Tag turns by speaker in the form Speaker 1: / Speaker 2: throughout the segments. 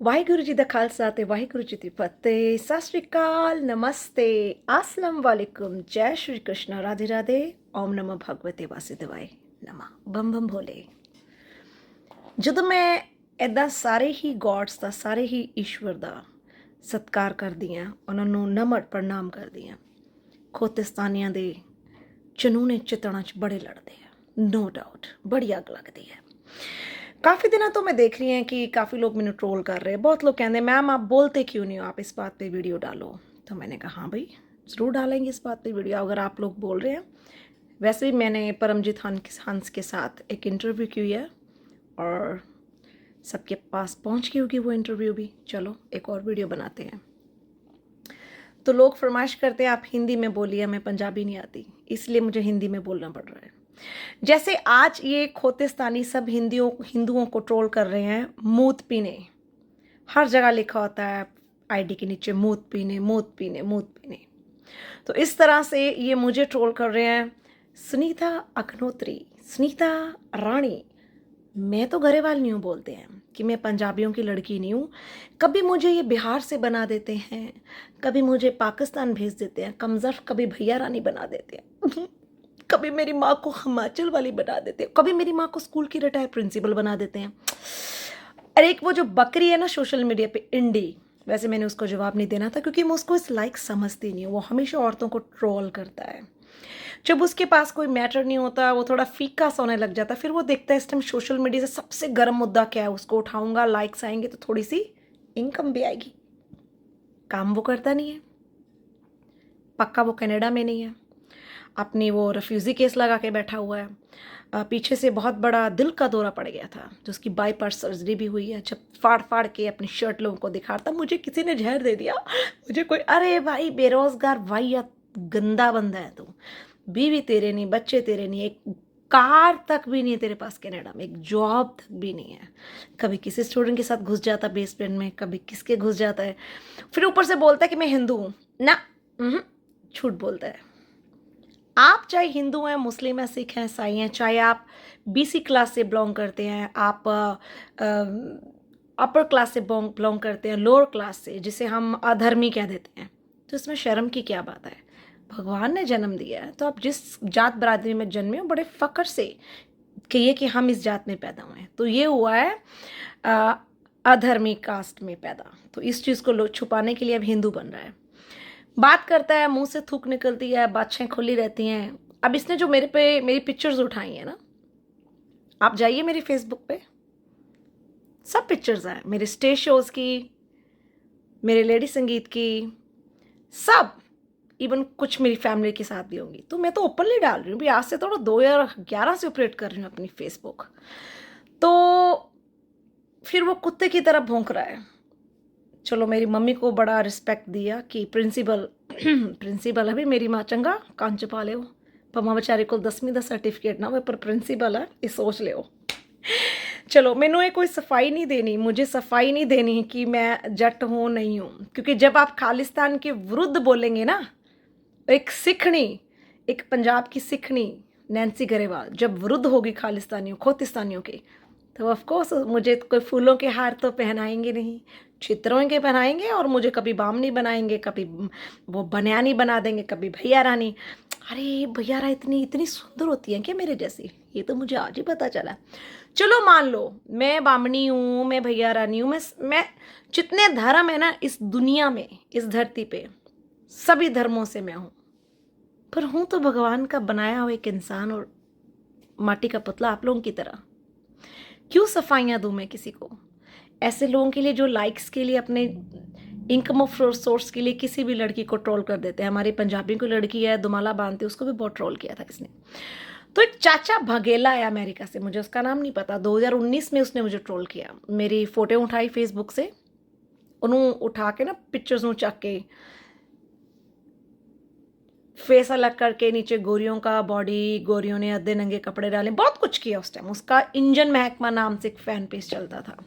Speaker 1: ਵਾਹਿਗੁਰੂ ਜੀ ਦਾ ਖਾਲਸਾ ਤੇ ਵਾਹਿਗੁਰੂ ਜੀ ਦੀ ਫਤਿਹ। ਸਤਿ ਸ਼੍ਰੀ ਅਕਾਲ, ਨਮਸਤੇ, अस्सलाम वालेकुम, जय श्री कृष्ण, राधे राधे, ओम नमः भगवते वासुदेवाय नमः, बम बम भोले। ਜਦੋਂ ਮੈਂ ਇੱਦਾਂ ਸਾਰੇ ਹੀ ਗੋਡਸ ਦਾ, ਸਾਰੇ ਹੀ ਈਸ਼ਵਰ ਦਾ ਸਤਿਕਾਰ ਕਰਦੀ ਹਾਂ, ਉਹਨਾਂ ਨੂੰ ਨਮਨ ਪ੍ਰਣਾਮ ਕਰਦੀ ਹਾਂ। ਖੋਤਿਸਤਾਨੀਆਂ ਦੇ ਚਨੂਨੇ ਚਿਤੜਾਂ 'ਚ ਬੜੇ ਲੜਦੇ ਆ, नो डाउट, बड़ी ਅੱਗ ਲੱਗਦੀ ਹੈ। काफ़ी दिनों तो मैं देख रही हैं कि काफ़ी लोग मैंने ट्रोल कर रहे हैं। बहुत लोग कहते हैं मैम आप बोलते क्यों नहीं हो, आप इस बात पे वीडियो डालो। तो मैंने कहा हाँ भाई, ज़रूर डालेंगे इस बात पे वीडियो अगर आप लोग बोल रहे हैं। वैसे भी मैंने परमजीत हंस के साथ एक इंटरव्यू की है और सबके पास पहुंच गई होगी वो इंटरव्यू भी। चलो एक और वीडियो बनाते हैं। तो लोग फरमाइश करते हैं आप हिंदी में बोलिए, हमें पंजाबी नहीं आती, इसलिए मुझे हिंदी में बोलना पड़ रहा है। जैसे आज ये खोतिस्तानी सब हिंदुओं को ट्रोल कर रहे हैं, मूत पीने, हर जगह लिखा होता है आईडी के नीचे मूत पीने मूत पीने मूत पीने। तो इस तरह से ये मुझे ट्रोल कर रहे हैं। सुनीता अग्नोत्री, सुनीता रानी, मैं तो गरेवाल नहीं हूँ, बोलते हैं कि मैं पंजाबियों की लड़की नहीं हूँ। कभी मुझे ये बिहार से बना देते हैं, कभी मुझे पाकिस्तान भेज देते हैं, कमजर कभी भैया रानी बना देते हैं कभी मेरी माँ को हिमाचल वाली बना देते हैं, कभी मेरी माँ को स्कूल की रिटायर प्रिंसिपल बना देते हैं। और एक वो जो बकरी है ना सोशल मीडिया पे, इंडी, वैसे मैंने उसको जवाब नहीं देना था क्योंकि मैं उसको इस लाइक समझती नहीं हूँ। वो हमेशा औरतों को ट्रोल करता है। जब उसके पास कोई मैटर नहीं होता, वो थोड़ा फीका सा होने लग जाता है, फिर वो देखता है इस टाइम सोशल मीडिया से सबसे गर्म मुद्दा क्या है, उसको उठाऊंगा, लाइक्स आएंगे तो थोड़ी सी इनकम भी आएगी। काम वो करता नहीं है, पक्का वो कनाडा में नहीं है, अपनी वो रेफ्यूज़ी केस लगा के बैठा हुआ है। पीछे से बहुत बड़ा दिल का दौरा पड़ गया था, जो उसकी बाईपास सर्जरी भी हुई है। जब फाड़ फाड़ के अपनी शर्ट लोगों को दिखाता, मुझे किसी ने जहर दे दिया, मुझे कोई, अरे भाई बेरोजगार वाहियात गंदा बंदा है तू, बीवी तेरे नहीं, बच्चे तेरे नहीं, एक कार तक भी नहीं है तेरे पास कनाडा में, एक जॉब तक भी नहीं है। कभी किसी स्टूडेंट के साथ घुस जाता बेसमेंट में, कभी किसके घुस जाता है, फिर ऊपर से बोलता है कि मैं हिंदू हूँ ना। झूठ बोलता है। आप चाहे हिंदू हैं, मुस्लिम हैं, सिख हैं, ईसाई हैं, चाहे आप बीसी क्लास से बिलोंग करते हैं, आप अपर क्लास से बिलोंग करते हैं, लोअर क्लास से, जिसे हम अधर्मी कह देते हैं, तो इसमें शर्म की क्या बात है। भगवान ने जन्म दिया है तो आप जिस जात बरादरी में जन्मे हो, बड़े फ़ख्र से कहिए कि हम इस जात में पैदा हुए हैं। तो ये हुआ है अधर्मी कास्ट में पैदा, तो इस चीज़ को लोग छुपाने के लिए अब हिंदू बन रहा है। बात करता है, मुंह से थूक निकलती है, बातें खुली रहती हैं। अब इसने जो मेरी पिक्चर्स उठाई हैं ना, आप जाइए मेरी फेसबुक पे, सब पिक्चर्स हैं मेरे स्टेज शोज़ की, मेरे लेडी संगीत की, सब, इवन कुछ मेरी फैमिली के साथ भी होंगी। तो मैं तो ओपनली डाल रही हूँ भी, आज से थोड़ा 2011 से ऑपरेट कर रही हूँ अपनी फेसबुक। तो फिर वो कुत्ते की तरह भौंक रहा है। चलो मेरी मम्मी को बड़ा रिस्पेक्ट दिया कि प्रिंसीपल प्रिंसीपल है भी मेरी माँ, चंगा कान चुपा ले, पमा बेचारे को 10वीं का सर्टिफिकेट ना हो, पर प्रिंसीपल है, ये सोच ले। चलो मैनू ये कोई सफाई नहीं देनी, मुझे सफाई नहीं देनी कि मैं जट हूँ नहीं हूँ, क्योंकि जब आप खालिस्तान के विरुद्ध बोलेंगे ना, एक सिखनी, एक पंजाब की सिखनी नैन्सी गरेवाल जब विरुद्ध होगी खालिस्तानियों खोतिस्तानियों के, तो ऑफकोर्स मुझे कोई फूलों के हार तो पहनाएंगे नहीं, चित्रों के पहनाएंगे, और मुझे कभी बामनी बनाएंगे, कभी वो बनियानी बना देंगे, कभी भैया रानी। अरे भैया रानी इतनी इतनी सुंदर होती है क्या मेरे जैसी, ये तो मुझे आज ही पता चला। चलो मान लो मैं बामनी हूँ, मैं भैया रानी हूँ, मैं जितने धर्म है ना इस दुनिया में, इस धरती पे, सभी धर्मों से मैं हूँ, पर हूँ तो भगवान का बनाया हुआ एक इंसान और माटी का पुतला आप लोगों की तरह। क्यों सफाइयाँ दूँ मैं किसी को, ऐसे लोगों के लिए जो लाइक्स के लिए, अपने इनकम ऑफ सोर्स के लिए किसी भी लड़की को ट्रोल कर देते हैं। हमारी पंजाबी को लड़की है, दुमाला बांधती, उसको भी बहुत ट्रोल किया था किसने। तो एक चाचा भगेला है अमेरिका से, मुझे उसका नाम नहीं पता, 2019 में उसने मुझे ट्रोल किया। मेरी फ़ोटो उठाई फेसबुक से, उन्होंने उठा के ना पिक्चर्स में चक के, फेस अलग करके, नीचे गोरियों का बॉडी, गोरियों ने अद्धे नंगे कपड़े डाले, बहुत कुछ किया उस टाइम। उसका इंजन महकमा नाम से एक फ़ैन पेज चलता था।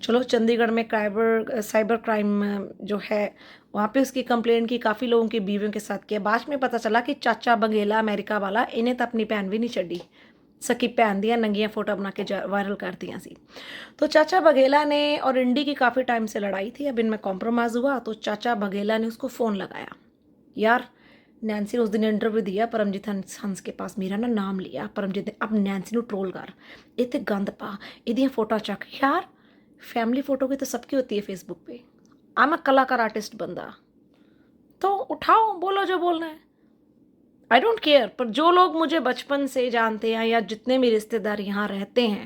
Speaker 1: चलो चंडीगढ़ में साइबर क्राइम जो है वहाँ पे उसकी कंप्लेंट की, काफ़ी लोगों की बीवियों के साथ किया। बाद में पता चला कि चाचा बघेला अमेरिका वाला, इन्हें तो अपनी भैन भी नहीं छड़ी, सकी भैन दियां नंगियां फोटो बना के वायरल कर दियां सी। तो चाचा बघेला ने और इंडी की काफ़ी टाइम से लड़ाई थी, अब इनमें कॉम्प्रोमाइज़ हुआ तो चाचा बघेला ने उसको फ़ोन लगाया। यार नैन्सी ने उस दिन इंटरव्यू दिया परमजीत हंस के पास, मेरा ना नाम लिया परमजीत ने, अब नैन्सी ट्रोल कर, इतने गंद पा, इदियां फोटो चक। यार फैमिली फोटो की तो सबकी होती है फेसबुक पे, आई एम कलाकार आर्टिस्ट बंदा, तो उठाओ बोलो जो बोलना है, आई डोंट केयर। पर जो लोग मुझे बचपन से जानते हैं या जितने भी रिश्तेदार यहाँ रहते हैं,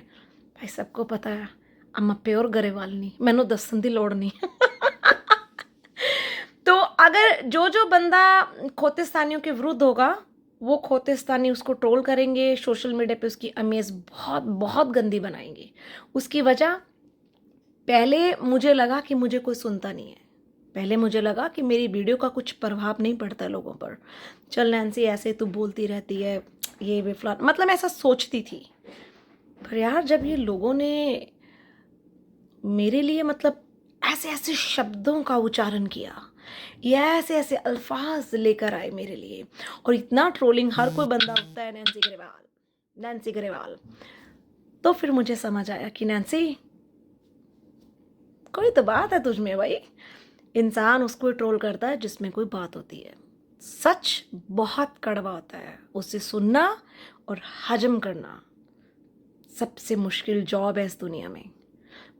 Speaker 1: भाई सबको पता है अम्मा प्योर गरेवाल नहीं, मैनू दसन की लोड़ नहीं। तो अगर जो बंदा खोतिस्तानियों के विरुद्ध होगा, वो खोतिस्तानी उसको ट्रोल करेंगे, सोशल मीडिया पे उसकी इमेज बहुत बहुत गंदी बनाएंगे। उसकी वजह, पहले मुझे लगा कि मुझे कोई सुनता नहीं है, पहले मुझे लगा कि मेरी वीडियो का कुछ प्रभाव नहीं पड़ता लोगों पर, चल नैन्सी ऐसे तू बोलती रहती है, ये वे फलान, मतलब ऐसा सोचती थी। पर यार जब ये लोगों ने मेरे लिए मतलब ऐसे ऐसे शब्दों का उच्चारण किया, ये ऐसे ऐसे अल्फाज लेकर आए मेरे लिए, और इतना ट्रोलिंग, हर कोई बंदा उठता है नैन्सी ग्रेवाल, नैन्सी ग्रेवाल, तो फिर मुझे समझ आया कि नैन्सी कोई तो बात है तुझ में भाई। इंसान उसको ट्रोल करता है जिसमें कोई बात होती है। सच बहुत कड़वा होता है, उसे सुनना और हजम करना सबसे मुश्किल जॉब है इस दुनिया में।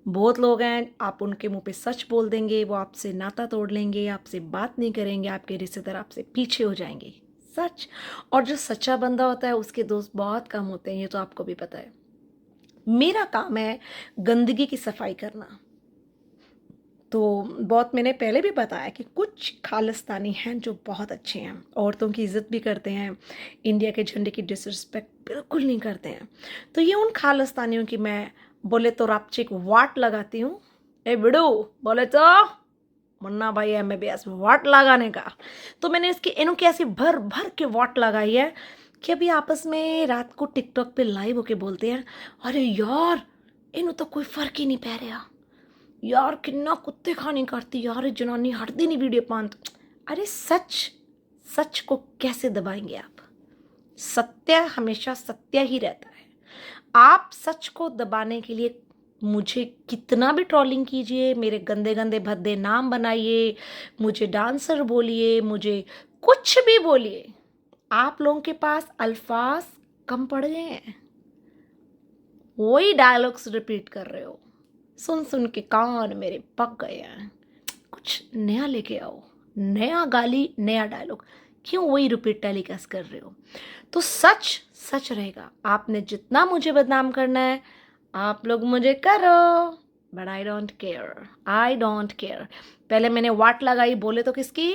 Speaker 1: बहुत लोग हैं, आप उनके मुंह पे सच बोल देंगे, वो आपसे नाता तोड़ लेंगे, आपसे बात नहीं करेंगे, आपके रिश्तेदार आपसे पीछे हो जाएंगे, सच। और जो सच्चा बंदा होता है उसके दोस्त बहुत कम होते हैं, ये तो आपको भी पता है। मेरा काम है गंदगी की सफाई करना। तो बहुत मैंने पहले भी बताया कि कुछ खालिस्तानी हैं जो बहुत अच्छे हैं, औरतों की इज़्ज़त भी करते हैं, इंडिया के झंडे की डिसरिस्पेक्ट बिल्कुल नहीं करते हैं। तो ये उन खालिस्तानियों की मैं बोले तो रापचिक वाट लगाती हूँ। ए बिड़ू बोले तो मुन्ना भाई MBBS वाट लगाने का, तो मैंने इसकी इनकी ऐसी भर भर के वाट लगाई है कि अभी आपस में रात को टिकटॉक पे लाइव होके बोलते हैं, अरे यार इन्हों तो कोई फ़र्क ही नहीं पै रहा यार, किन्ना कुत्ते खानी करती यार ये जनानी, हटती नहीं वीडियो पांत। अरे सच को कैसे दबाएंगे आप? सत्य हमेशा सत्य ही रहता है। आप सच को दबाने के लिए मुझे कितना भी ट्रोलिंग कीजिए, मेरे गंदे गंदे भद्दे नाम बनाइए, मुझे डांसर बोलिए, मुझे कुछ भी बोलिए, आप लोगों के पास अल्फाज कम पड़ गए हैं, वही डायलॉग्स रिपीट कर रहे हो, सुन सुन के कान मेरे पक गए हैं। कुछ नया लेके आओ, नया गाली नया डायलॉग, क्यों वही रिपीट टेलीकास्ट कर रहे हो? तो सच सच रहेगा। आपने जितना मुझे बदनाम करना है आप लोग मुझे करो, but I don't care, I don't care. पहले मैंने वाट लगाई, बोले तो किसकी?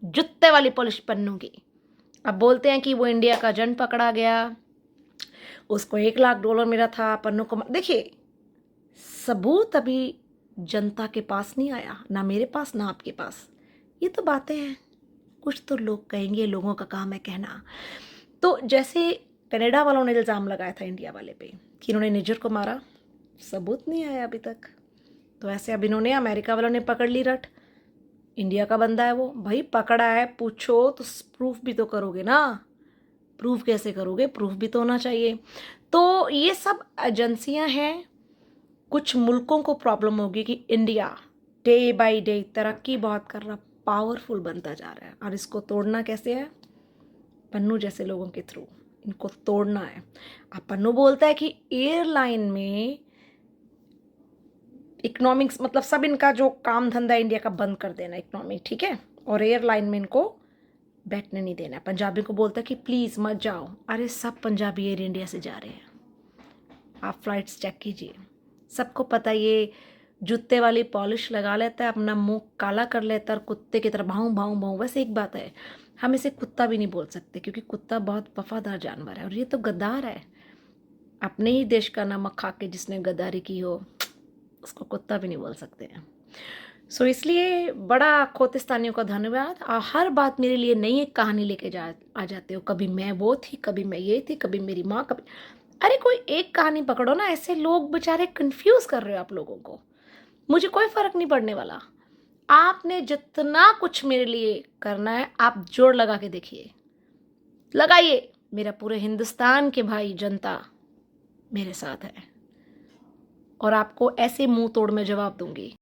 Speaker 1: जुत्ते वाली पुलिस पन्नू की। अब बोलते हैं कि वो इंडिया का जन पकड़ा गया, उसको $1 लाख मिला था, पन्नू को। देखिए सबूत अभी जनता के पास नहीं आया, ना मेरे पास ना आपके पास, ये तो बातें हैं, कुछ तो लोग कहेंगे, लोगों का काम है कहना। तो जैसे कनाडा वालों ने इल्ज़ाम लगाया था इंडिया वाले पे कि इन्होंने निजर को मारा, सबूत नहीं आया अभी तक, तो ऐसे अब इन्होंने अमेरिका वालों ने पकड़ ली रट, इंडिया का बंदा है वो, भाई पकड़ा है, पूछो तो प्रूफ भी तो करोगे ना, प्रूफ कैसे करोगे? प्रूफ भी तो होना चाहिए। तो ये सब एजेंसियां हैं। कुछ मुल्कों को प्रॉब्लम होगी कि इंडिया डे बाय डे तरक्की बहुत कर रहा, पावरफुल बनता जा रहा है, और इसको तोड़ना कैसे है? पन्नू जैसे लोगों के थ्रू इनको तोड़ना है। अब पन्नू बोलता है कि एयरलाइन में इकोनॉमिक्स, मतलब सब इनका जो काम धंधा इंडिया का बंद कर देना, इकोनॉमी, ठीक है, और एयरलाइन में इनको बैठने नहीं देना। पंजाबी को बोलता है कि प्लीज़ मत जाओ, अरे सब पंजाबी एयर इंडिया से जा रहे हैं, आप फ्लाइट्स चेक कीजिए, सबको पता ये जूते वाली पॉलिश लगा लेता है, अपना मुंह काला कर लेता है और कुत्ते की तरह भाऊं भाऊं भाऊं। वैसे एक बात है, हम इसे कुत्ता भी नहीं बोल सकते क्योंकि कुत्ता बहुत वफादार जानवर है, और ये तो गद्दार है, अपने ही देश का नमक खा के जिसने गद्दारी की हो उसको कुत्ता भी नहीं बोल सकते हैं। सो इसलिए बड़ा खोतिस्तानियों का धन्यवाद। हर बात मेरे लिए नई एक कहानी लेके आ जाते हो, कभी मैं वो थी, कभी मैं ये थी, कभी मेरी माँ, कभी, अरे कोई एक कहानी पकड़ो ना। ऐसे लोग बेचारे कंफ्यूज कर रहे हो आप लोगों को, मुझे कोई फर्क नहीं पड़ने वाला। आपने जितना कुछ मेरे लिए करना है आप जोड़ लगा के देखिए, लगाइए, मेरा पूरे हिंदुस्तान के भाई जनता मेरे साथ है और आपको ऐसे मुंह तोड़ में जवाब दूंगी।